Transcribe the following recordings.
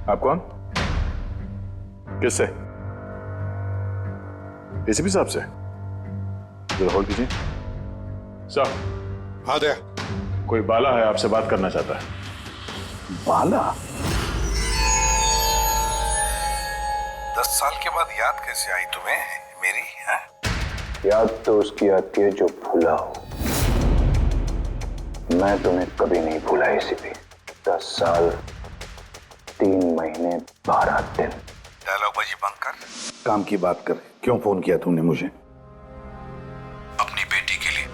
आप कौन? किससे? एसीपी साहब से? जरा होल्ड कीजिए। साहब। हाँ दया। कोई बाला है, आपसे बात करना चाहता है। बाला? 10 साल के बाद याद कैसे आई तुम्हें मेरी? है? याद तो उसकी आती है जो भूला हो। मैं तुम्हें कभी नहीं भूला एसीपी। 10 साल 3 महीने 12 दिन। डायलॉगबाजी बंद कर, काम की बात कर। क्यों फोन किया तूने मुझे? अपनी बेटी के लिए।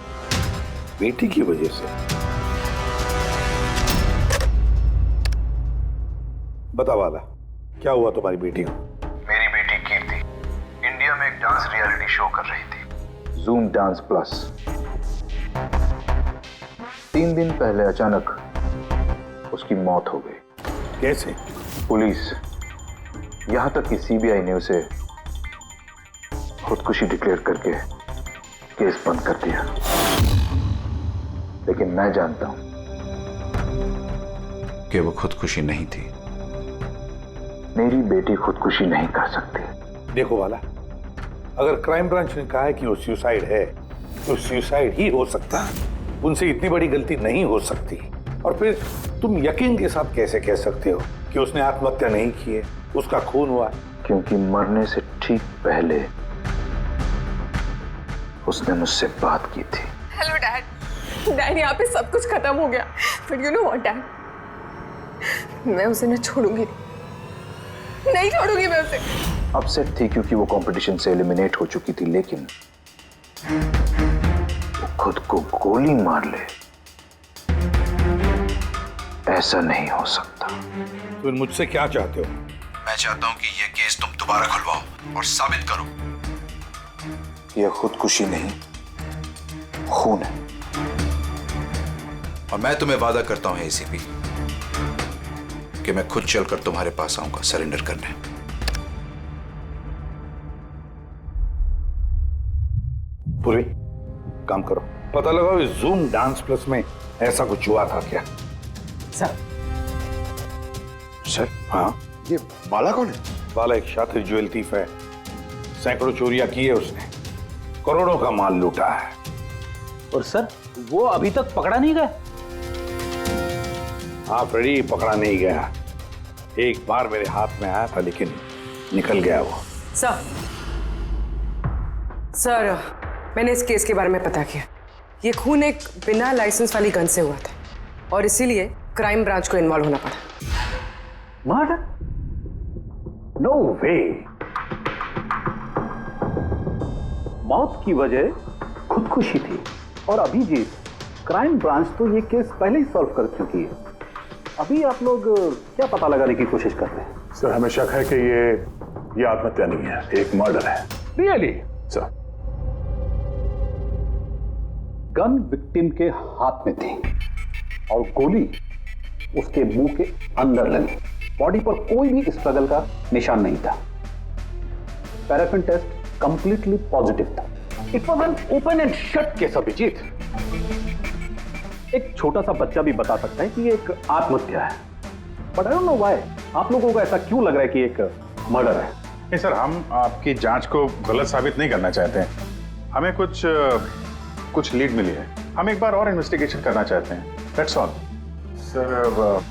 बेटी की वजह से? बता वाला, क्या हुआ तुम्हारी बेटी को? मेरी बेटी कीर्ति इंडिया में एक डांस रियलिटी शो कर रही थी, जूम डांस प्लस। 3 दिन पहले अचानक उसकी मौत हो गई। कैसे? पुलिस, यहां तक कि सीबीआई ने उसे खुदकुशी डिक्लेयर करके केस बंद कर दिया। लेकिन मैं जानता हूं कि वो खुदकुशी नहीं थी। मेरी बेटी खुदकुशी नहीं कर सकती। देखो वाला, अगर क्राइम ब्रांच ने कहा है कि वो सुसाइड है तो सुसाइड ही हो सकता है। उनसे इतनी बड़ी गलती नहीं हो सकती। और फिर तुम यकीन के साथ कैसे कह सकते हो कि उसने आत्महत्या नहीं की है, उसका खून हुआ है? क्योंकि मरने से ठीक पहले उसने मुझसे बात की थी। Hello dad. डैड, यहाँ पे सब कुछ खत्म हो गया। But you know what dad, मैं उसे न छोड़ूंगी, नहीं छोड़ूंगी मैं उसे। अपसेट थी क्योंकि वो कंपटीशन से एलिमिनेट हो चुकी थी, लेकिन वो खुद को गोली मार ले, ऐसा नहीं हो सकता। तुम मुझसे क्या चाहते हो? मैं चाहता हूं कि ये केस तुम दोबारा खुलवाओ और साबित करो यह खुदकुशी नहीं, खून है। और मैं तुम्हें वादा करता हूं एसीपी कि मैं खुद चलकर तुम्हारे पास आऊंगा सरेंडर करने। पूरी काम करो, पता लगाओ इस जूम डांस प्लस में ऐसा कुछ हुआ था क्या? सर। सर? हाँ। ये बाला कौन है? बाला एक शातिर ज्वेल थीफ है। सैकड़ों चोरियां की है उसने, करोड़ों का माल लूटा है। और सर, वो अभी तक पकड़ा नहीं गया? हाँ फ्रेडी, पकड़ा नहीं गया। एक बार मेरे हाथ में आया था लेकिन निकल गया वो। सर, मैंने इस केस के बारे में पता किया। ये खून एक बिना लाइसेंस वाली गन से हुआ था और इसीलिए क्राइम ब्रांच को इन्वॉल्व होना पड़ा। मर्डर? नो वे। मौत की वजह खुदकुशी थी। और अभिजीत, क्राइम ब्रांच तो ये केस पहले ही सॉल्व कर चुकी है। अभी आप लोग क्या पता लगाने की कोशिश कर रहे हैं? सर, हमें शक है कि ये आत्महत्या नहीं है, एक मर्डर है। रियली? सर, गन विक्टिम के हाथ में थी और गोली उसके मुंह के अंदर लगी। बॉडी पर कोई भी स्ट्रगल का निशान नहीं था। पैराफिन टेस्ट कंप्लीटली पॉजिटिव था। It was an open and shut case Abhijeet. एक छोटा सा बच्चा भी बता सकता है कि ये एक आत्महत्या है। But I don't know why आप लोगों को ऐसा क्यों लग रहा है कि एक मर्डर है? नहीं सर, हम आपकी जांच को गलत साबित नहीं करना चाहते हैं। हमें कुछ लीड मिली है, हम एक बार और इन्वेस्टिगेशन करना चाहते हैं, दैट्स ऑल। सर,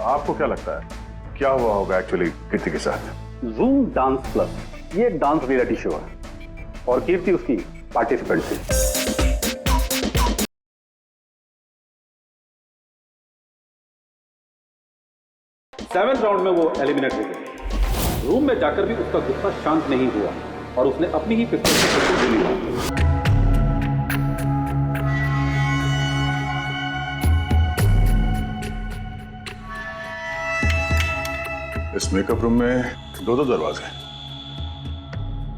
आपको क्या लगता है क्या हुआ होगा एक्चुअली कीर्ति के साथ? जूम डांस प्लस ये एक डांस रियलिटी शो है और कीर्ति उसकी पार्टिसिपेंट थी। 7th राउंड में वो एलिमिनेट हो गई। रूम में जाकर भी उसका गुस्सा शांत नहीं हुआ और उसने अपनी ही पिस्तौल से गोली मारी। इस मेकअप रूम में दो दरवाजे हैं।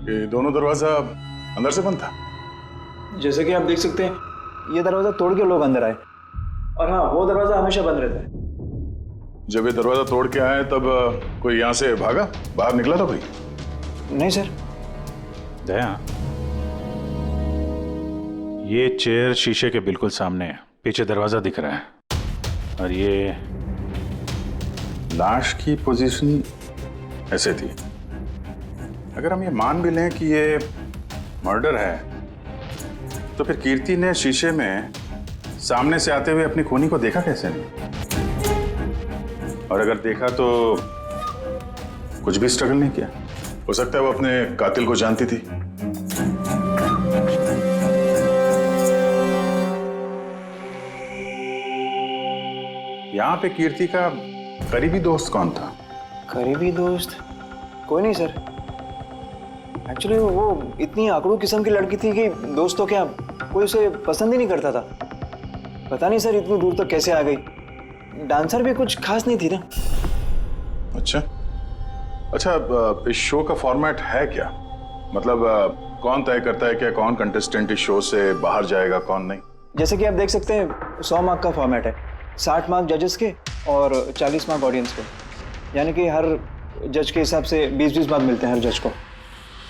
ये दोनों दरवाजा अंदर से बंद था। जैसे कि आप देख सकते हैं, ये दरवाजा तोड़ के लोग अंदर आए और हाँ, वो दरवाजा हमेशा बंद रहता है। जब ये दरवाजा तोड़ के आए तब कोई यहाँ से भागा, बाहर निकला था कोई? नहीं सर। दया, ये चेयर शीशे के बिल्कुल सामने है, पीछे दरवाजा दिख रहा है और लाश की पोजीशन ऐसे थी। अगर हम ये मान भी लें कि ये मर्डर है, तो फिर कीर्ति ने शीशे में सामने से आते हुए अपनी खूनी को देखा कैसे नहीं? और अगर देखा तो कुछ भी स्ट्रगल नहीं किया? हो सकता है वो अपने कातिल को जानती थी। यहां पे कीर्ति का करीबी दोस्त कौन था? करीबी दोस्त कोई नहीं सर। एक्चुअली वो इतनी आंकड़ों किस्म की लड़की थी कि दोस्त तो क्या, कोई उसे पसंद ही नहीं करता था। पता नहीं सर इतनी दूर तक कैसे आ गई। डांसर भी कुछ खास नहीं थी ना। अच्छा, इस शो का फॉर्मेट है क्या? मतलब कौन तय करता है कि कौन कंटेस्टेंट इस शो से बाहर जाएगा, कौन नहीं? जैसे कि आप देख सकते हैं 100 मार्क का फॉर्मेट है। 60 मार्क जजेस के और 40 मार्क ऑडियंस को, यानी कि हर जज के हिसाब से 20-20 मार्क मिलते हैं हर जज को।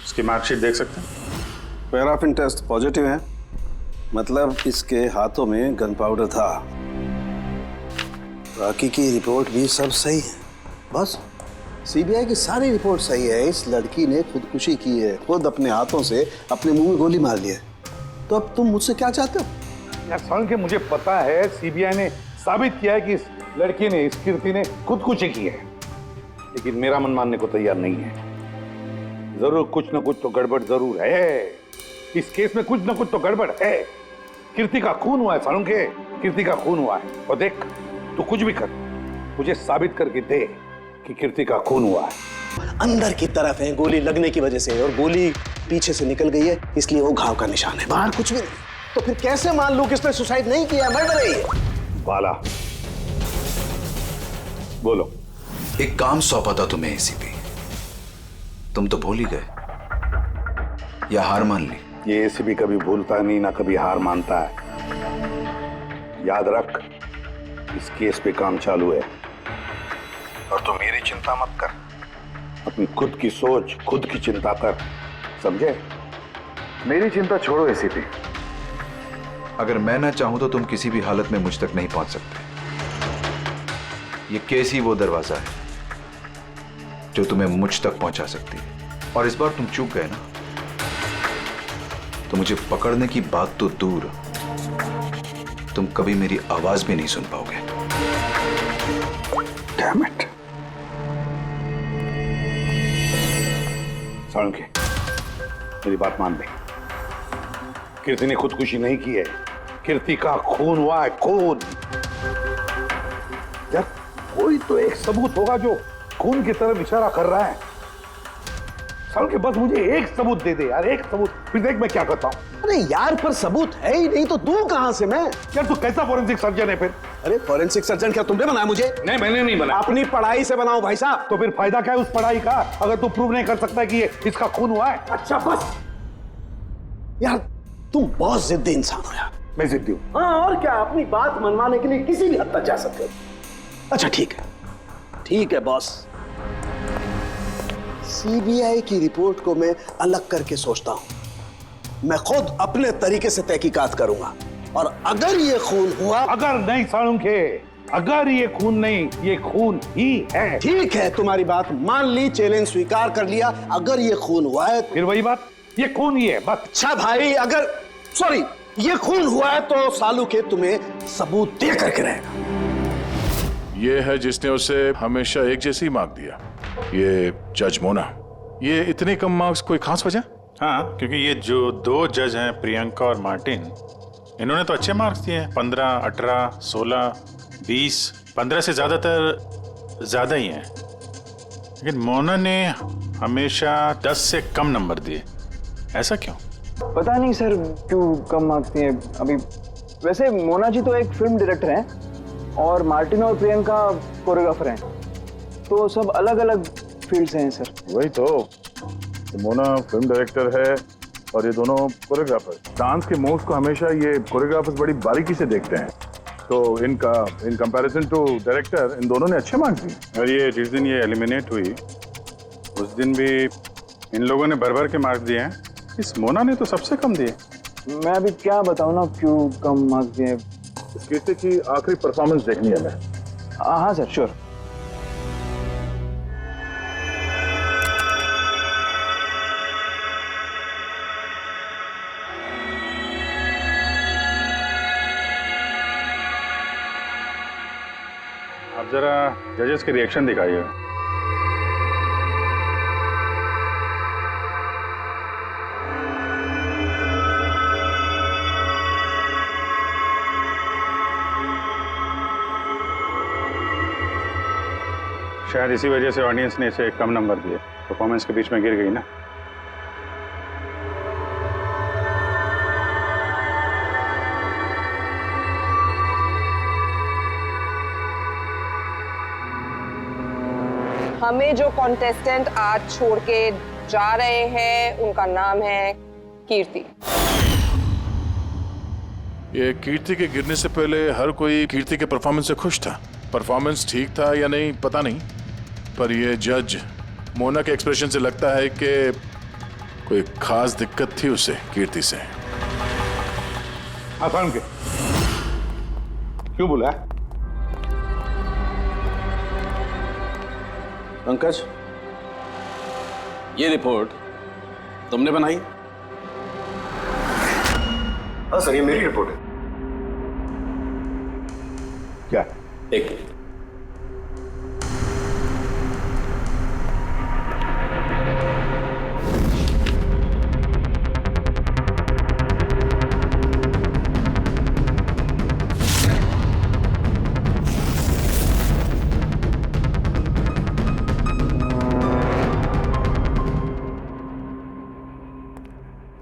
इसकी मार्कशीट देख सकते हैं? पैराफिन टेस्ट पॉजिटिव है, मतलब इसके हाथों में गन पाउडर था। बाकी की रिपोर्ट भी सब सही है। बस सीबीआई की सारी रिपोर्ट सही है। इस लड़की ने खुदकुशी की है, खुद अपने हाथों से अपने मुंह में गोली मार ली है। तो अब तुम मुझसे क्या चाहते हो? यार साल के मुझे पता है सीबीआई ने साबित किया है कि इस लड़की ने, इस कीर्ति ने खुदकुशी की है, लेकिन मेरा मन मानने को तैयार नहीं है। जरूर कुछ ना कुछ तो गड़बड़ जरूर है। इस केस में कुछ ना कुछ तो गड़बड़ है। कीर्ति का खून हुआ है सालुंग के, कीर्ति का खून हुआ है। और देख, तू कुछ भी कर, मुझे साबित करके दे कि कीर्ति का खून हुआ है। अंदर की तरफ है गोली लगने की वजह से, और गोली पीछे से निकल गई है, इसलिए वो घाव का निशान है, बाहर कुछ भी नहीं। तो फिर कैसे मान लूं कि इसने सुसाइड नहीं किया, मर्डर है ये? बाला बोलो। एक काम सौंपा था तुम्हें एसीपी, तुम तो भूल ही गए या हार मान ली? ये एसीपी कभी भूलता नहीं, ना कभी हार मानता है। याद रख, इस केस पे काम चालू है और तू मेरी चिंता मत कर, अपनी खुद की सोच, खुद की चिंता कर, समझे? मेरी चिंता छोड़ो एसीपी। अगर मैं ना चाहूं तो तुम किसी भी हालत में मुझ तक नहीं पहुंच सकते। ये केस ही वो दरवाजा है जो तुम्हें मुझ तक पहुंचा सकती है। और इस बार तुम चूक गए ना, तो मुझे पकड़ने की बात तो दूर, तुम कभी मेरी आवाज भी नहीं सुन पाओगे। Damn it. सालुंके, मेरी बात मान ले। कीर्ति ने खुदकुशी नहीं की है, कीर्ति का खून हुआ है, खून। यार कोई तो एक सबूत होगा जो खून की तरफ इशारा कर रहा है। सालुंके बस मुझे एक सबूत दे दे यार, एक सबूत, फिर देख मैं क्या करता हूं। अरे यार पर सबूत है ही नहीं तो दूं कहां से मैं? यार तू कैसा फोरेंसिक सर्जन है फिर? अरे फोरेंसिक सर्जन क्या तुमने बनाया मुझे? नहीं, मैंने नहीं बनाया। अपनी पढ़ाई से बनाओ भाई साहब। तो फिर फायदा क्या है उस पढ़ाई का, अगर तू प्रूव नहीं कर सकता कि ये इसका खून हुआ है? अच्छा बस यार, तुम बहुत जिद्दी इंसान हो यार। मैं जिद्दी हूं। हाँ और क्या, अपनी बात मनवाने के लिए किसी भी हद तक जा सकते हो। अच्छा ठीक है, ठीक है बॉस। सीबीआई की रिपोर्ट को मैं अलग करके सोचता हूं। मैं खुद अपने तरीके से तहकीकात करूंगा, और अगर ये खून हुआ। अगर नहीं सालुंके, अगर ये खून नहीं, ये खून ही है। ठीक है, तुम्हारी बात मान ली, चैलेंज स्वीकार कर लिया। अगर ये खून हुआ है फिर वही बात, ये खून ही है बस। अच्छा भाई, अगर सॉरी ये खून हुआ है तो सालू के तुम्हें सबूत दे करके रहेगा। ये है जिसने उसे हमेशा एक जैसी मार्क दिया, ये जज मोना। ये इतने कम मार्क्स कोई खास वजह? हाँ, क्योंकि ये जो दो जज हैं, प्रियंका और मार्टिन, इन्होंने तो अच्छे मार्क्स दिए हैं। 15, 18, 16, 20, 15 से ज्यादातर ज्यादा ही हैं। लेकिन मोना ने हमेशा 10 से कम नंबर दिए, ऐसा क्यों? पता नहीं सर क्यों कम मार्क्स दिए अभी। वैसे मोना जी तो एक फिल्म डायरेक्टर हैं और मार्टिन और प्रियंका कोरियोग्राफर हैं, तो सब अलग अलग फील्ड से हैं सर। वही तो मोना फिल्म डायरेक्टर है और ये दोनों कोरियोग्राफर। डांस के मूव्स को हमेशा ये कोरियोग्राफर्स बड़ी बारीकी से देखते हैं, तो इन कंपैरिजन टू डायरेक्टर इन दोनों ने अच्छे मार्क्स दिए। और ये जिस दिन ये एलिमिनेट हुई उस दिन भी इन लोगों ने भर भर के मार्क्स दिए हैं, इस मोना ने तो सबसे कम दिए। मैं अभी क्या बताऊं ना क्यों कम मार्क्स दिए। इस कीर्ति की आखिरी परफॉर्मेंस देखनी है मैं। हाँ सर श्योर। जरा जजेस के रिएक्शन दिखाइए। शायद इसी वजह से ऑडियंस ने इसे कम नंबर दिए। परफॉर्मेंस के बीच में गिर गई ना। हमें जो कॉन्टेस्टेंट आज छोड़ के जा रहे हैं उनका नाम है कीर्ति। ये कीर्ति के गिरने से पहले हर कोई कीर्ति के परफॉर्मेंस से खुश था। परफॉर्मेंस ठीक था या नहीं पता नहीं, पर ये जज मोना के एक्सप्रेशन से लगता है कि कोई खास दिक्कत थी उसे कीर्ति से। आसान के क्यों बोला? पंकज, ये रिपोर्ट तुमने बनाई? हाँ सर, ये मेरी रिपोर्ट है। क्या? एक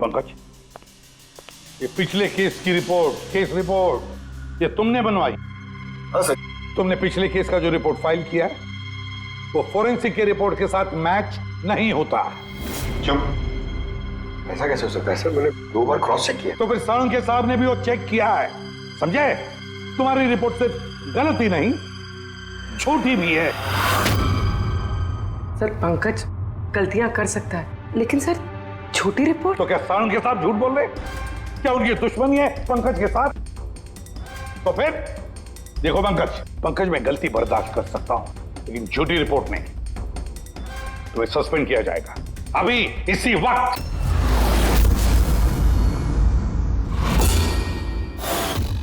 पंकज, ये पिछले केस की रिपोर्ट, केस रिपोर्ट ये तुमने बनवाई? हाँ सर। तुमने पिछले केस का जो रिपोर्ट फाइल किया है वो फोरेंसिक के रिपोर्ट के साथ मैच नहीं होता। क्यों? ऐसा कैसे हो सकता है सर? मैंने 2 बार क्रॉस चेक किया। तो फिर साळुंखे साहब ने भी वो चेक किया है, समझे? तुम्हारी रिपोर्ट सिर्फ गलत ही नहीं, झूठी भी है। सर पंकज गलतियां कर सकता है, लेकिन सर छोटी रिपोर्ट। तो क्या साळुंखे साहब झूठ बोल रहे? क्या उनकी दुश्मनी है पंकज के साथ? तो फिर देखो पंकज मैं गलती बर्दाश्त कर सकता हूं, लेकिन झूठी रिपोर्ट नहीं। तो सस्पेंड किया जाएगा अभी इसी वक्त।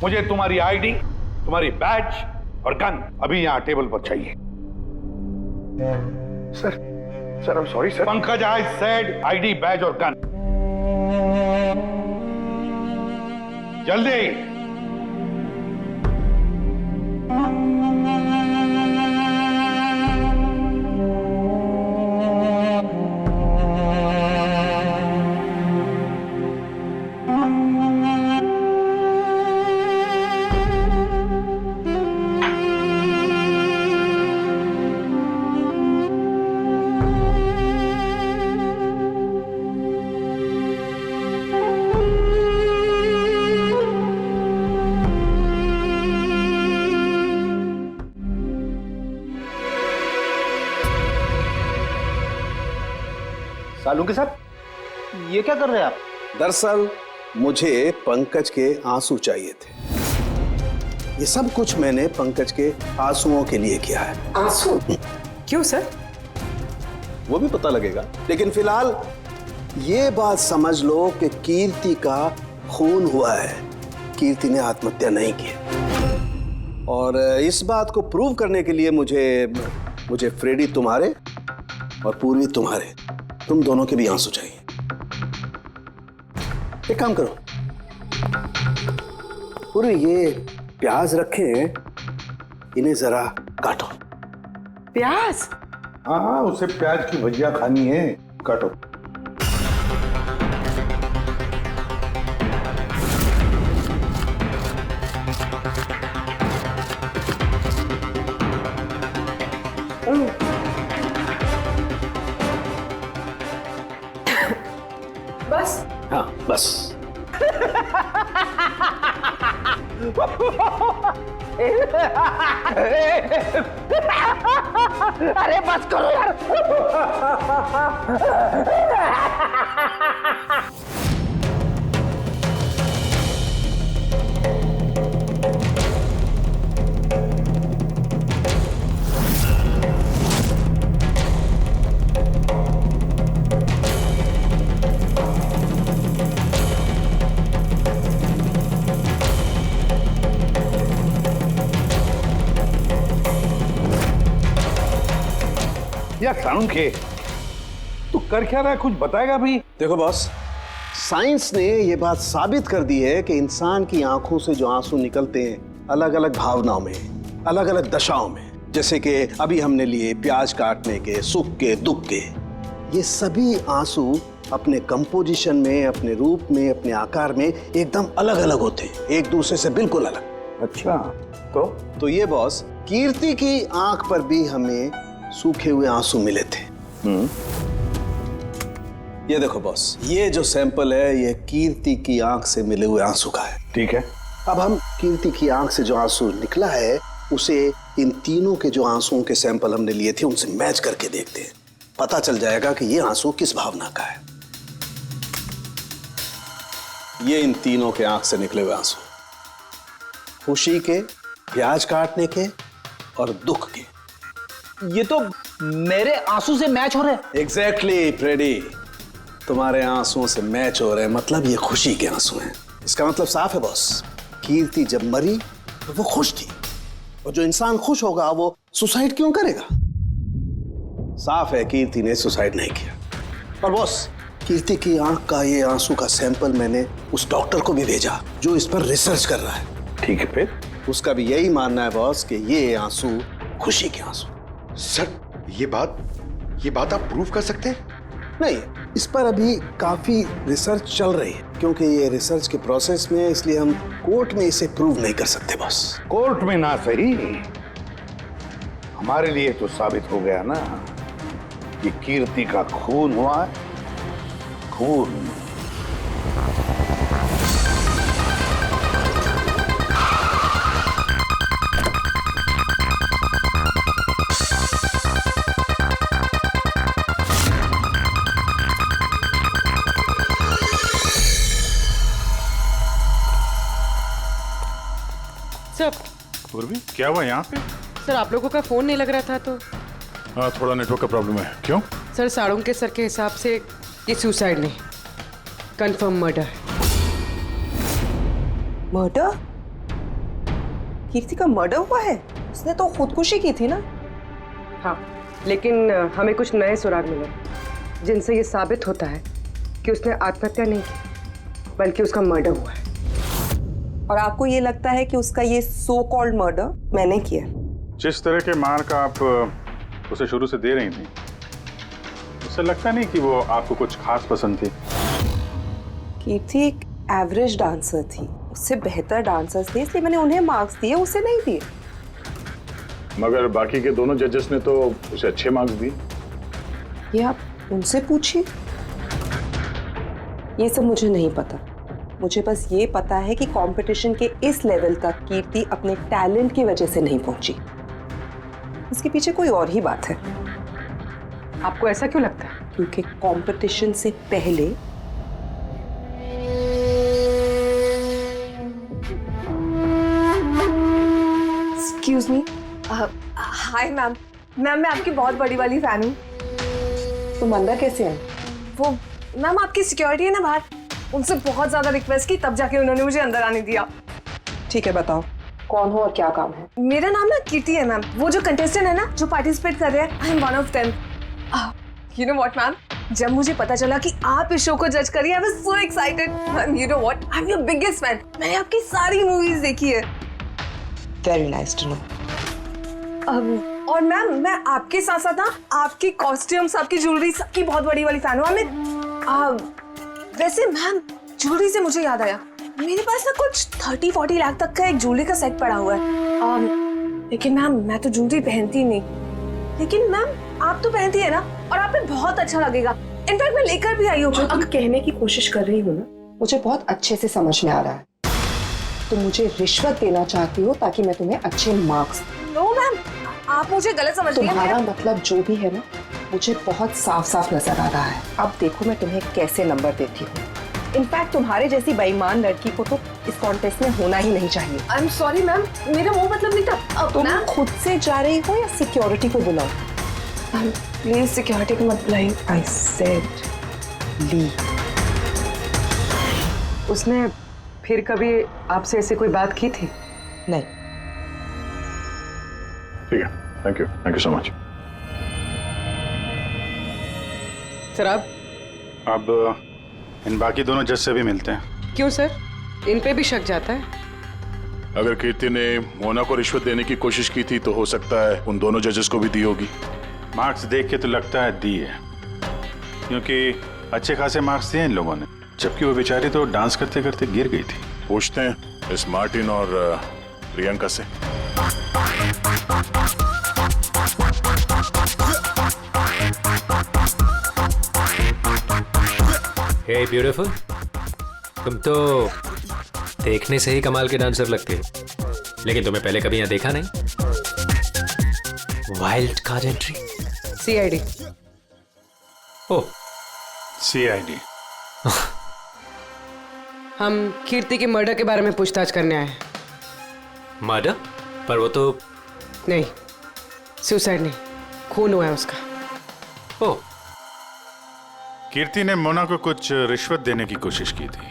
मुझे तुम्हारी आईडी, तुम्हारी बैज और गन अभी यहां टेबल पर चाहिए। Sir I am sorry sir. Pankaj, I said ID, badge और गन। जल्दी। साळुंखे साहब, ये क्या कर रहे हैं आप? दरअसल मुझे पंकज के आंसू चाहिए थे। ये सब कुछ मैंने पंकज के आंसुओं के लिए किया है। आंसू? क्यों सर? वो भी पता लगेगा, लेकिन फिलहाल ये बात समझ लो कि कीर्ति का खून हुआ है। कीर्ति ने आत्महत्या नहीं की। और इस बात को प्रूव करने के लिए मुझे फ्रेडी तुम्हारे और पूर्वी तुम्हारे, तुम दोनों के भी आंसू चाहिए। एक काम करो, पूर्वी ये प्याज रखे, इन्हें जरा काटो। प्याज? हाँ, उसे प्याज की भजिया खानी है, काटो। बस? हाँ बस। अरे बस करो यार। या साणुखे, तू कर क्या रहा है, कुछ बताएगा भी? देखो बॉस, साइंस ने ये बात साबित कर दी है कि इंसान की आंखों से जो आंसू निकलते हैं अलग अलग भावनाओं में, अलग अलग दशाओं में, जैसे कि अभी हमने लिए प्याज काटने के, सुख के, दुख के, ये सभी आंसू अपने कंपोजिशन में, अपने रूप में, अपने आकार में एकदम अलग अलग होते हैं, एक दूसरे से बिल्कुल अलग। अच्छा, तो ये बॉस, कीर्ति की आंख पर भी हमें सूखे हुए आंसू मिले थे। ये देखो बॉस, ये जो सैंपल है ये कीर्ति की आंख से मिले हुए आंसू का है। ठीक है, अब हम कीर्ति की आंख से जो आंसू निकला है उसे इन तीनों के जो आंसुओं के सैंपल हमने लिए थे उनसे मैच करके देखते हैं, पता चल जाएगा कि ये आंसू किस भावना का है। ये इन तीनों के आंख से निकले हुए आंसू, खुशी के, प्याज काटने के और दुख के। ये तो मेरे आंसू से मैच हो रहे हैं। एग्जैक्टली फ्रेडी, तुम्हारे आंसुओं से मैच हो रहे हैं, मतलब ये खुशी के आंसू हैं। इसका मतलब साफ है बॉस, कीर्ति जब मरी तो वो खुश थी, और जो इंसान खुश होगा वो सुसाइड क्यों करेगा? साफ है कीर्ति ने सुसाइड नहीं किया। और बॉस, कीर्ति की आंख का ये आंसू का सैंपल मैंने उस डॉक्टर को भी भेजा जो इस पर रिसर्च कर रहा है। ठीक है, फिर उसका भी यही मानना है बॉस कि ये आंसू खुशी के आंसू। सर, ये बात आप प्रूव कर सकते हैं? नहीं, इस पर अभी काफी रिसर्च चल रही है, क्योंकि ये रिसर्च के प्रोसेस में, इसलिए हम कोर्ट में इसे प्रूव नहीं कर सकते बॉस। कोर्ट में ना सही, हमारे लिए तो साबित हो गया ना कि कीर्ति का खून हुआ है, खून। सर, पूर्वी, क्या हुआ यहाँ पे? सर आप लोगों का फोन नहीं लग रहा था तो। हाँ, थोड़ा नेटवर्क का प्रॉब्लम है। क्यों? सर साड़ुंके सर के हिसाब से ये सुसाइड नहीं, कंफर्म मर्डर है। मर्डर? कीर्ति का मर्डर हुआ है? उसने तो खुदकुशी की थी ना? हाँ, लेकिन हमें कुछ नए सुराग मिले जिनसे ये साबित होता है कि उसने आत्महत्या नहीं की, बल्कि उसका मर्डर हुआ है। और आपको ये लगता है कि उसका ये सो कॉल्ड मर्डर मैंने किया? जिस तरह के मार्क आप उसे शुरू से दे रही थी, उससे लगता नहीं कि वो आपको कुछ खास पसंद थी। कीर्ति एक एवरेज डांसर थी, उससे बेहतर डांसर्स थे, इसलिए मैंने उन्हें मार्क्स दिए, उसे नहीं दिए। मगर बाकी के दोनों जजेस ने तो उसे अच्छे मार्क्स दिए। ये आप उनसे पूछिए, ये सब मुझे नहीं पता। मुझे बस ये पता है कि कंपटीशन के इस लेवल तक कीर्ति अपने टैलेंट की वजह से नहीं पहुंची। इसके पीछे कोई और ही बात है। आपको ऐसा क्यों लगता है? क्योंकि कंपटीशन से पहले एक्सक्यूज मी। हाय मैम, मैं आपकी बहुत बड़ी वाली फैन हूँ। तुम अंदर कैसे आए? वो मैम आपकी सिक्योरिटी है ना बाहर, उनसे बहुत ज्यादा रिक्वेस्ट की, तब जाके उन्होंने मुझे अंदर आने दिया। ठीक है, बताओ कौन हो और क्या काम है? मेरा नाम ना कीर्ति है मैम, वो जो कंटेस्टेंट है ना जो पार्टिसिपेट कर रहे हैं, I am one of them. You know what ma'am, जब मुझे पता चला कि आप इस शो को जज करिए, I was so excited. Ma'am you know what, I am your biggest fan. मैंने आपकी सारी मूवीज देखी है। Very nice to know. और मैम मैं आपके साथ साथ ना आपकी कॉस्ट्यूम्स, आपकी ज्वेलरी, सबकी बहुत बड़ी वाली फैन हूँ। वैसे मैम ज्वेलरी से मुझे याद आया, मेरे पास ना कुछ 30-40 लाख तक का एक ज्वेलरी का सेट पड़ा हुआ है। लेकिन मैम मैं तो ज्वेलरी पहनती नहीं, लेकिन मैम आप तो पहनती है ना, और आप पे बहुत अच्छा लगेगा। इनफैक्ट मैं लेकर भी आई हूँ। जो तुम कहने की कोशिश कर रही हो ना, मुझे बहुत अच्छे से समझ में आ रहा है। तुम मुझे रिश्वत देना चाहती हो ताकि मैं तुम्हें अच्छे मार्क्स। नो मैम, आप मुझे गलत समझ रही हैं। तुम्हारा मतलब जो भी है ना, मुझे बहुत साफ साफ नजर आ रहा है। अब देखो मैं तुम्हें कैसे नंबर देती हूँ। इनफैक्ट तुम्हारे जैसी बेईमान लड़की को तो इस कॉन्टेस्ट में होना ही नहीं चाहिए। आई एम सॉरी मैम, मेरा वो मतलब नहीं था। तुम खुद से जा रही हो या सिक्योरिटी को बुलाओ? प्लीज सिक्योरिटी को मत बुलाइए। आई सेड ली। उसने फिर कभी आपसे ऐसे कोई बात की थी? नहीं। ठीक है, thank you so much. Sir आप? अब इन बाकी दोनों जज से भी मिलते हैं। क्यों सर, इन पे भी शक जाता है? अगर कीर्ति ने मोना को रिश्वत देने की कोशिश की थी तो हो सकता है उन दोनों जजेस को भी दी होगी। मार्क्स देख के तो लगता है दी है, क्योंकि अच्छे खासे मार्क्स दिए इन लोगों ने, जबकि वो बेचारी तो डांस करते करते गिर गई थी। पूछते हैं इस मार्टिन और प्रियंका से। हे ब्यूटीफुल, तुम तो देखने से ही कमाल के डांसर लगते हो, लेकिन तुम्हें पहले कभी यहाँ देखा नहीं। Wild card entry. सीआईडी। ओह, सीआईडी। हम कीर्ति के मर्डर के बारे में पूछताछ करने आए हैं। मर्डर? पर वो तो नहीं, सुसाइड नहीं, खून हुआ है उसका। ओह, कीर्ति ने मोना को कुछ रिश्वत देने की कोशिश की थी,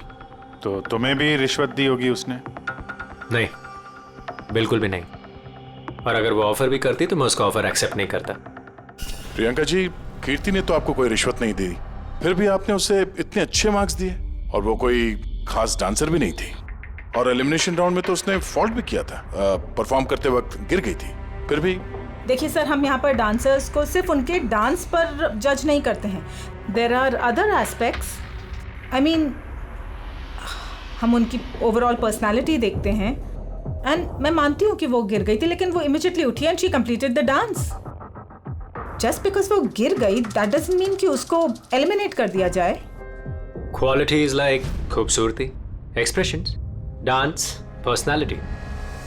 तो तुम्हें भी रिश्वत दी होगी उसने? नहीं, बिल्कुल भी नहीं। और अगर वो ऑफर भी करती तो मैं उसका ऑफर एक्सेप्ट नहीं करता। प्रियंका जी, कीर्ति ने तो आपको कोई रिश्वत नहीं दी, फिर भी आपने उसे इतने अच्छे मार्क्स दिए, और वो कोई खास डांसर भी नहीं थी, और एलिमिनेशन राउंड में तो उसने फॉल्ट भी किया था, परफॉर्म करते वक्त गिर गई थी, फिर भी। देखिए सर, हम यहाँ पर डांसर्स को सिर्फ उनके डांस पर जज नहीं करते हैं। There are other aspects. I mean, हम उनकी ओवरऑल पर्सनालिटी देखते हैं। एंड मैं मानती हूँ कि वो गिर गई थी, लेकिन वो इमीडिएटली उठी and she completed the dance. Just because वो गिर गई दैट डजंट मीन कि उसको एलिमिनेट कर दिया जाए। क्वालिटीज लाइक खूबसूरती, एक्सप्रेशंस, डांस, पर्सनालिटी,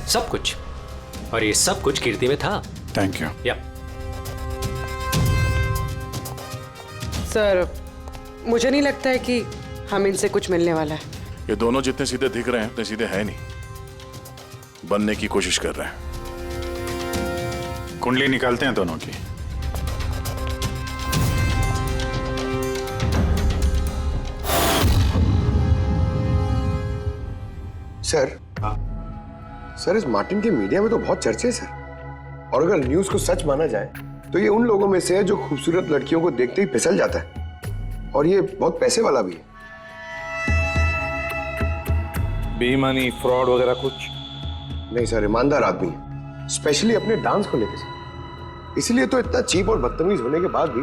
सब कुछ, और ये सब कुछ कीर्ति में था। Thank you. या सर, मुझे नहीं लगता है कि हम इनसे कुछ मिलने वाला है। ये दोनों जितने सीधे दिख रहे हैं उतने सीधे हैं नहीं, बनने की कोशिश कर रहे हैं। कुंडली निकालते हैं दोनों की। सर इस मार्टिन के मीडिया में तो बहुत चर्चे हैं सर, और अगर न्यूज को सच माना जाए तो ये उन लोगों में से है जो खूबसूरत लड़कियों को देखते ही फिसल जाता है, और ये बहुत पैसे वाला भी है। बेईमानी, फ्रॉड वगैरह कुछ नहीं सर, ईमानदार आदमी है, स्पेशली अपने डांस को लेकर सर। इसलिए तो इतना चीप और बदतमीज होने के बाद भी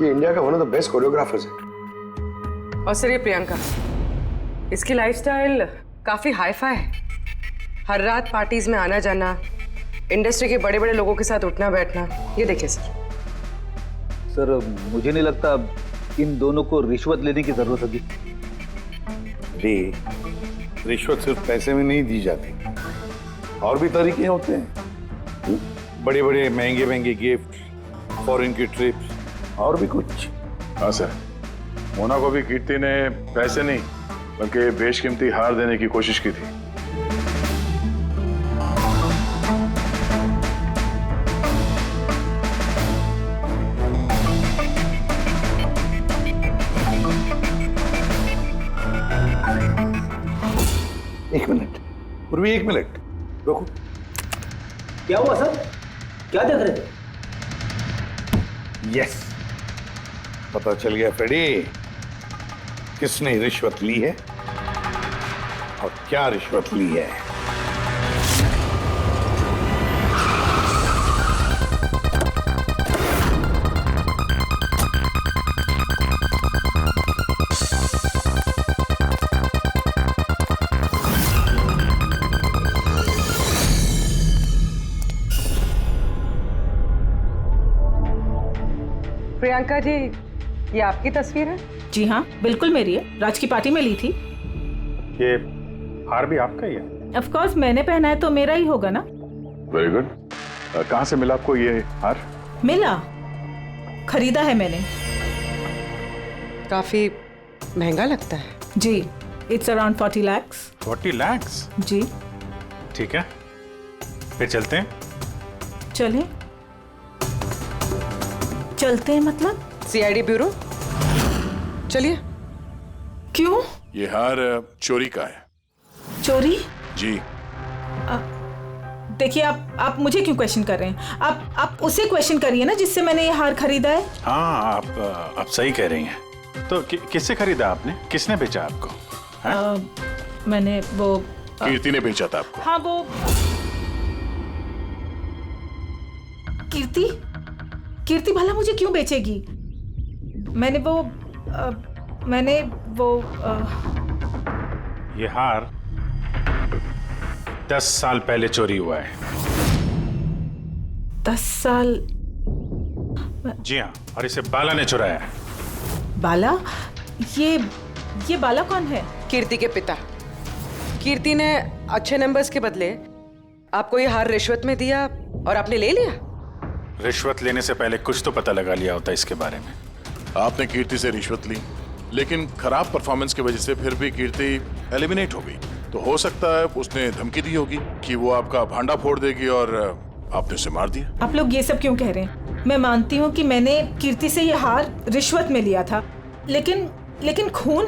ये इंडिया का one of the best choreographers है। और सर, ये प्रियंका, इसकी लाइफस्टाइल काफी हाई-फाई है। हर रात पार्टीज में आना जाना, इंडस्ट्री के बड़े बड़े लोगों के साथ उठना बैठना। ये देखिए सर, मुझे नहीं लगता इन दोनों को रिश्वत लेने की जरूरत होगी। रिश्वत सिर्फ पैसे में नहीं दी जाती, और भी तरीके होते हैं। बड़े बड़े महंगे महंगे गिफ्ट, फॉरेन की ट्रिप्स, और भी कुछ। हाँ सर, मोना को भी कीर्ति ने पैसे नहीं बल्कि बेशकीमती हार देने की कोशिश की थी। एक मिनट पूर्वी, एक मिनट रुको। क्या हुआ सर, क्या देख रहे थे? यस, पता चल गया फ्रेडी, किसने रिश्वत ली है और क्या रिश्वत ली है। प्रियंका जी, ये आपकी तस्वीर है? जी हाँ, बिल्कुल मेरी है। राज की पार्टी में ली थी। ये हार भी आपका ही है? ऑफ कोर्स, मैंने पहना है तो मेरा ही होगा ना। Very good. कहाँ से मिला आपको ये हार? मिला, खरीदा है मैंने। काफी महंगा लगता है। जी, इट्स अराउंड 40 lakhs। 40 lakhs? जी। ठीक है, फिर चलते हैं। चलें? चलते हैं मतलब? सीआईडी ब्यूरो, चलिए। क्यों? ये हार चोरी का है। चोरी? जी। देखिए आप मुझे क्यों क्वेश्चन कर रहे हैं? आप उसे क्वेश्चन करिए ना जिससे मैंने ये हार खरीदा है। हाँ, आप सही कह रही हैं। तो किससे खरीदा आपने? किसने बेचा आपको? मैंने वो कीर्ति ने बेचा था आपको? हाँ, वो कीर्ति भला मुझे क्यों बेचेगी? मैंने वो ये हार 10 साल पहले चोरी हुआ है। 10 साल? जी हाँ, और इसे बाला ने चुराया है। बाला? ये बाला कौन है? कीर्ति के पिता। कीर्ति ने अच्छे नंबर्स के बदले आपको ये हार रिश्वत में दिया और आपने ले लिया। रिश्वत लेने से पहले कुछ तो पता लगा लिया होता इसके बारे में। आपने कीर्ति से रिश्वत ली, लेकिन खराब परफॉर्मेंस की वजह से फिर भी कीर्ति एलिमिनेट हो गई। तो हो सकता है उसने धमकी दी होगी कि वो आपका भांडा फोड़ देगी और आपने उसे मार दिया। आप लोग ये सब क्यों कह रहे हैं? मैं मानती हूँ कि मैंने कीर्ति से ये हार रिश्वत में लिया था, लेकिन खून?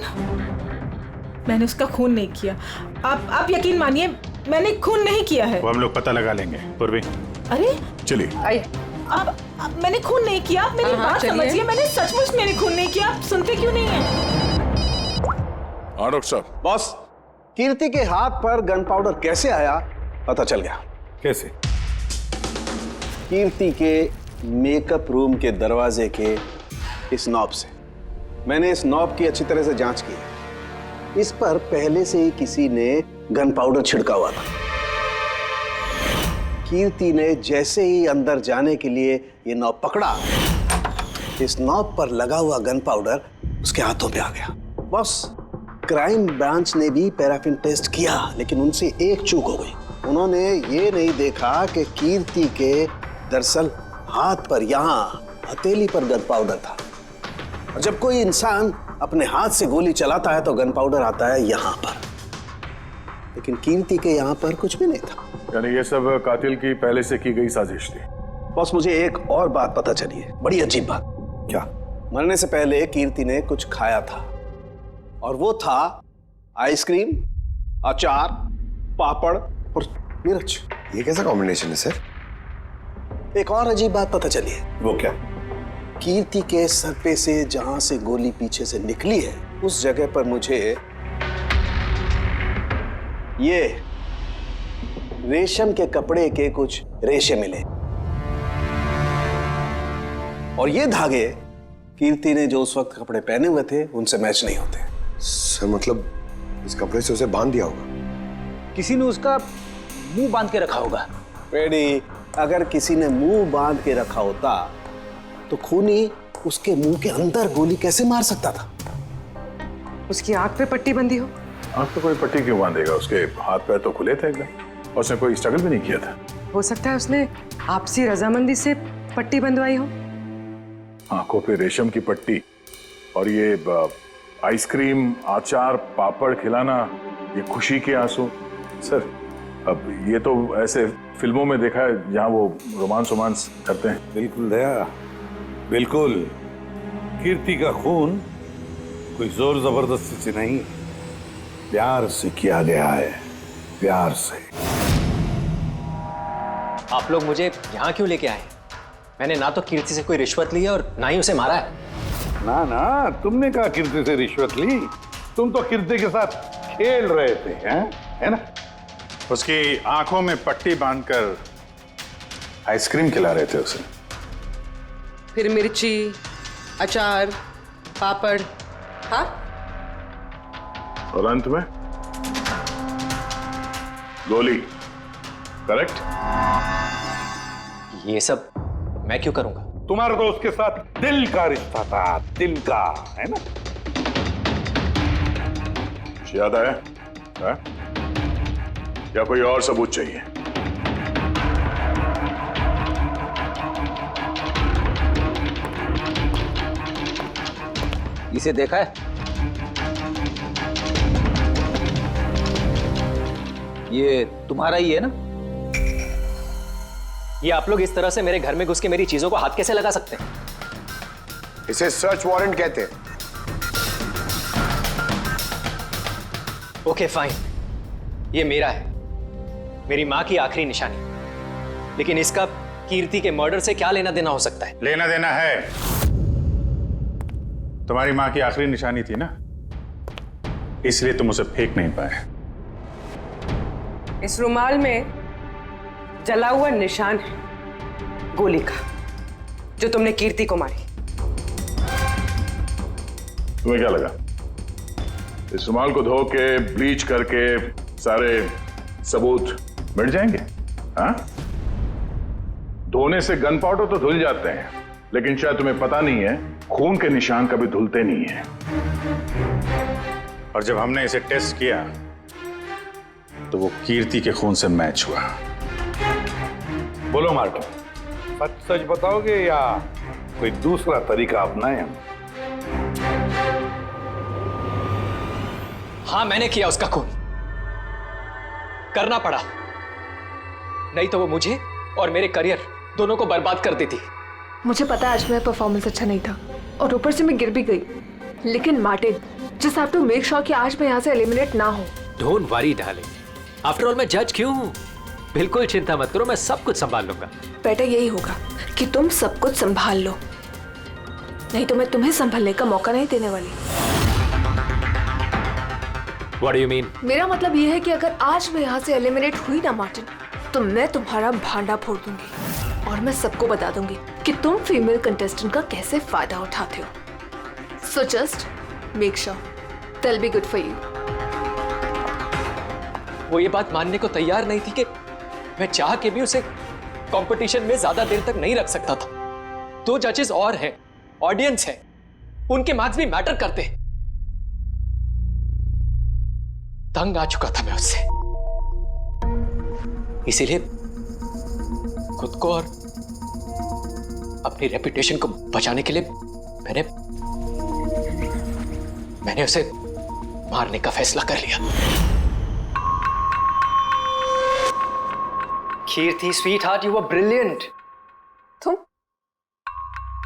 मैंने उसका खून नहीं किया। आप यकीन मानिए, मैंने खून नहीं किया है। वो हम लोग पता लगा लेंगे। पूर्वी, अरे चलिए। आइए। मैंने खून नहीं किया। आप मेरी बात समझिए, मैंने सचमुच मैंने खून नहीं किया। आप सुनते क्यों नहीं हैं? हाँ डॉक्टर साहब। बॉस, कीर्ति के हाथ पर गन पाउडर कैसे आया पता चल गया। कैसे? कीर्ति के मेकअप रूम के दरवाजे के इस नॉब से। मैंने इस नॉब की अच्छी तरह से जांच की। इस पर पहले से ही किसी ने गन पाउडर छिड़का हुआ था। कीर्ति ने जैसे ही अंदर जाने के लिए ये नॉब पकड़ा, इस नॉब पर लगा हुआ गन पाउडर उसके हाथों पे आ गया। बॉस, क्राइम ब्रांच ने भी पैराफिन टेस्ट किया, लेकिन उनसे एक चूक हो गई। उन्होंने ये नहीं देखा कि कीर्ति के दरअसल हाथ पर, यहाँ हथेली पर गन पाउडर था। और जब कोई इंसान अपने हाथ से गोली चलाता है तो गन पाउडर आता है यहाँ पर, लेकिन कीर्ति के यहाँ पर कुछ भी नहीं था। यानी ये सब कातिल की पहले से की गई साजिश थी। बॉस, मुझे एक और बात पता चली है, बड़ी अजीब बात। क्या? मरने से पहले कीर्ति ने कुछ खाया था, और वो था आइसक्रीम, अचार, पापड़ और मिर्च। ये कैसा कॉम्बिनेशन है सर? एक और अजीब बात पता चली है। वो क्या? कीर्ति के सर पे से जहां से गोली पीछे से निकली है, उस जगह पर मुझे ये रेशम के कपड़े के कुछ रेशे मिले, और ये धागे कीर्ति ने जो उस वक्त कपड़े पहने हुए थे उनसे मैच नहीं होते। सर मतलब इस कपड़े से उसे बांध दिया होगा। किसी ने उसका मुंह बांध के रखा होगा। पेडी, अगर किसी ने मुंह बांध के रखा होता तो खूनी उसके मुंह के अंदर गोली कैसे मार सकता था? उसकी आंख पे पट्टी बंधी हो। आंख पे कोई पट्टी क्यों बांधेगा? उसके हाथ पैर तो खुले थे एकदम, और उसने कोई स्ट्रगल भी नहीं किया था। हो सकता है उसने आपसी रजामंदी से पट्टी बंधवाई हो। आंखों पे रेशम की पट्टी और ये आइसक्रीम, अचार, पापड़ खिलाना, ये खुशी के आंसू। सर, अब ये तो ऐसे फिल्मों में देखा है जहां वो रोमांस करते हैं। बिल्कुल दया, बिल्कुल। कीर्ति का खून कोई जोर जबरदस्ती से नहीं, प्यार से किया गया है, प्यार से। आप लोग मुझे यहाँ क्यों लेके आए? मैंने ना तो कीर्ति से कोई रिश्वत ली है और ना ही उसे मारा है। ना ना, तुमने कहा कीर्ति से रिश्वत ली? तुम तो कीर्ति के साथ खेल रहे थे, हैं? है ना? उसकी आंखों में पट्टी बांधकर आइसक्रीम खिला रहे थे उसे। फिर मिर्ची, अचार, पापड़, हाँ? और अंत में गोली। करेक्ट? ये सब मैं क्यों करूंगा? तुम्हारा तो उसके साथ दिल का रिश्ता था, दिल का, है ना? याद आया? है? या कोई और सबूत चाहिए? इसे देखा है? ये तुम्हारा ही है ना? ये आप लोग इस तरह से मेरे घर में घुस के मेरी चीजों को हाथ कैसे लगा सकते हैं? इसे सर्च वारंट कहते हैं। ओके फाइन, ये मेरा है, मेरी मां की आखिरी निशानी। लेकिन इसका कीर्ति के मर्डर से क्या लेना देना हो सकता है? लेना देना है। तुम्हारी मां की आखिरी निशानी थी ना, इसलिए तुम उसे फेंक नहीं पाए। इस रुमाल में जला हुआ निशान है गोली का, जो तुमने कीर्ति को मारी। तुम्हें क्या लगा इस रुमाल को धो के ब्लीच करके सारे सबूत मिट जाएंगे? हाँ, धोने से गन पाउडर तो धुल जाते हैं, लेकिन शायद तुम्हें पता नहीं है खून के निशान कभी धुलते नहीं है। और जब हमने इसे टेस्ट किया तो वो कीर्ति के खून से मैच हुआ। बोलो मार्टिन, सच सच बताओगे या कोई दूसरा तरीका अपनाएं हम? हाँ, मैंने किया उसका खून। करना पड़ा, नहीं तो वो मुझे और मेरे करियर दोनों को बर्बाद कर देती। मुझे पता है आज मेरा परफॉर्मेंस अच्छा नहीं था और ऊपर से मैं गिर भी गई, लेकिन Martin, just have to make sure कि आज मैं यहाँ से एलिमिनेट ना हो। Don't worry darling, after all मैं जज क्यों हूँ? बिल्कुल चिंता मत करो, मैं सब कुछ संभाल लूंगा। बेटा यही होगा कि तुम सब कुछ संभाल लो, नहीं तो मैं तुम्हें संभालने का मौका नहीं देने वाली। What do you mean? मेरा मतलब ये है कि अगर आज मैं यहाँ से एलिमिनेट हुई ना मार्टिन, तो मैं तुम्हारा भांडा फोड़ दूंगी और मैं सबको बता दूंगी कि तुम फीमेल कंटेस्टेंट का कैसे फायदा उठाते हो। So just make sure they'll be good for you. वो ये बात मानने को तैयार नहीं थी कि मैं चाह के भी उसे कंपटीशन में ज्यादा देर तक नहीं रख सकता था। 2 जजेस और हैं, ऑडियंस है, उनके मार्क्स भी मैटर करते हैं। तंग आ चुका था मैं उससे, इसीलिए खुद को और अपनी रेपुटेशन को बचाने के लिए मैंने उसे मारने का फैसला कर लिया। कीर्ति स्वीटहार्ट, यू वर ब्रिलियंट।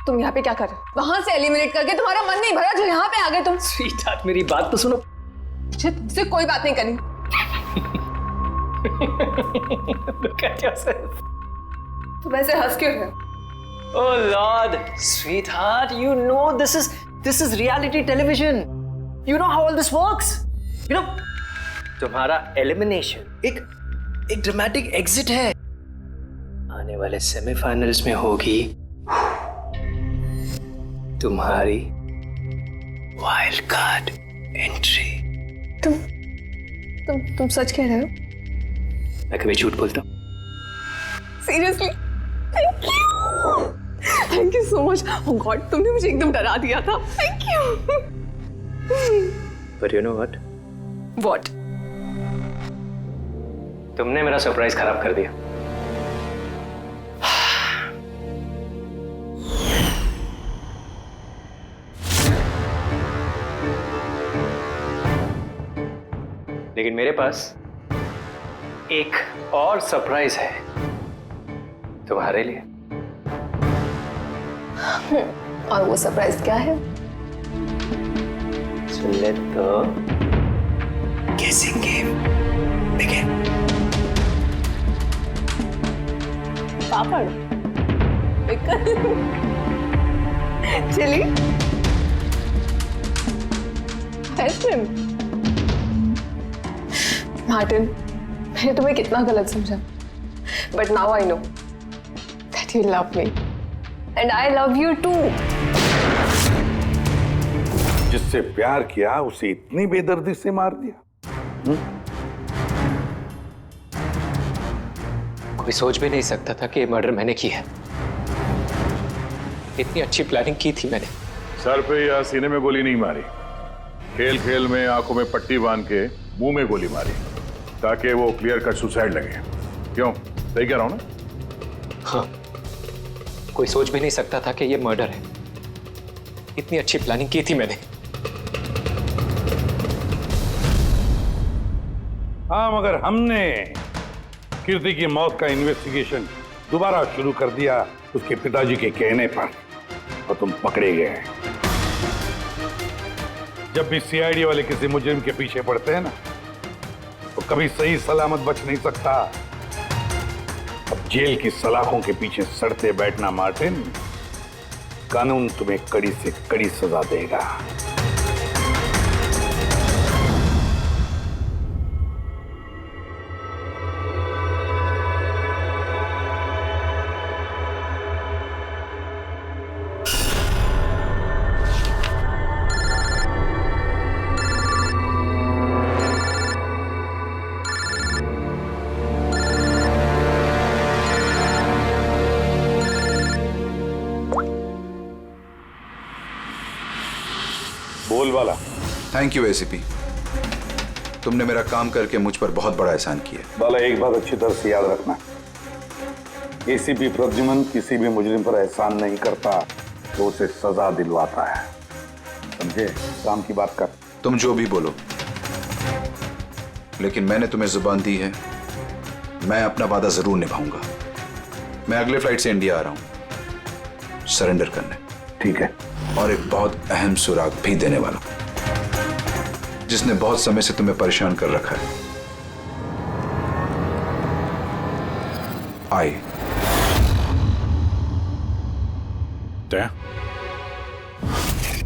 तुम यहाँ पे क्या कर रहे हो? वहां से एलिमिनेट करके तुम्हारा मन नहीं भरा जो यहाँ पे आ गए तुम? स्वीटहार्ट, मेरी बात तो सुनो। मुझे तुमसे कोई बात नहीं करनी। Look at yourself. तुम ऐसे हंस क्यों रहे हो? Oh Lord, sweetheart, you know this is reality television. You know how all this works. You know, तुम्हारा एलिमिनेशन एक ड्रामेटिक एग्जिट है। आने वाले सेमीफाइनल्स में होगी तुम्हारी वाइल्ड कार्ड एंट्री। तुम सच कह रहे हो? मैं कभी झूठ बोलता हूँ? Seriously? Thank you so much. Oh God, तुमने मुझे एकदम डरा दिया था। Thank you. But you know what? What? तुमने मेरा सरप्राइज खराब कर दिया। लेकिन मेरे पास एक और सरप्राइज है तुम्हारे लिए। और वो सरप्राइज क्या है? So let the guessing game begin. Papad, chilli, ice cream. Martin, मैंने तुम्हें कितना गलत समझा, but now I know that you love me and I love you too. जिससे प्यार किया उसे इतनी बेदर्दी से मार दिया। कोई सोच भी नहीं सकता था कि ये मर्डर मैंने किया है। इतनी अच्छी प्लानिंग की थी मैंने। सर पे या सीने में गोली नहीं मारी, खेल खेल में आंखों में पट्टी बांध के मुंह में गोली मारी ताकि वो क्लियर कट सुसाइड लगे। क्यों, सही कह रहा हूं ना? हाँ, कोई सोच भी नहीं सकता था कि ये मर्डर है। इतनी अच्छी प्लानिंग की थी मैंने। हाँ, मगर हमने कीर्ति की मौत का इन्वेस्टिगेशन दोबारा शुरू कर दिया उसके पिताजी के कहने पर, और तुम पकड़े गए। जब भी सीआईडी वाले किसी मुजरिम के पीछे पड़ते हैं ना, तो कभी सही सलामत बच नहीं सकता। अब जेल की सलाखों के पीछे सड़ते बैठना मार्टिन। कानून तुम्हें कड़ी से कड़ी सजा देगा। बोल वाला। थैंक यू एसीपी, तुमने मेरा काम करके मुझ पर बहुत बड़ा एहसान किया। बाला, एक बात अच्छी तरह से याद रखना, एसीपी प्रद्युमन किसी भी मुजरिम पर एहसान नहीं करता तो उसे सजा दिलवाता है, समझे? काम की बात कर। तुम जो भी बोलो, लेकिन मैंने तुम्हें जुबान दी है, मैं अपना वादा जरूर निभाऊंगा। मैं अगले फ्लाइट से इंडिया आ रहा हूं सरेंडर करने। ठीक है। और एक बहुत अहम सुराग भी देने वाला, जिसने बहुत समय से तुम्हें परेशान कर रखा है। आई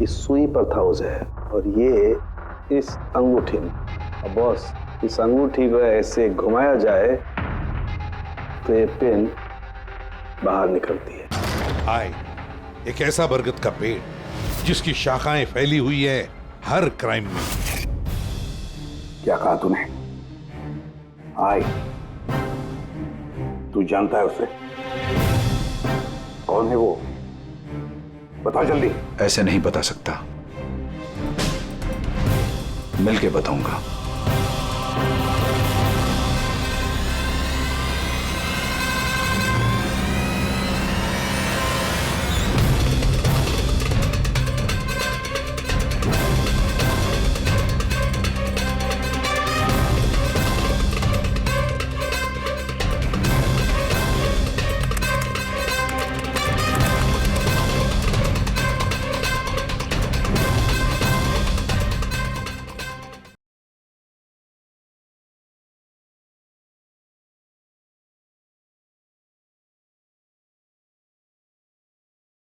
इस सुई पर था उसे, और ये इस अंगूठी में। अब बॉस, इस अंगूठी को ऐसे घुमाया जाए तो ये पिन बाहर निकलती है। आए एक ऐसा बरगद का पेड़ जिसकी शाखाएं फैली हुई है हर क्राइम में। क्या कहा तूने? आए, तू जानता है उसे? कौन है वो? बता जल्दी। ऐसे नहीं बता सकता, मिलके बताऊंगा।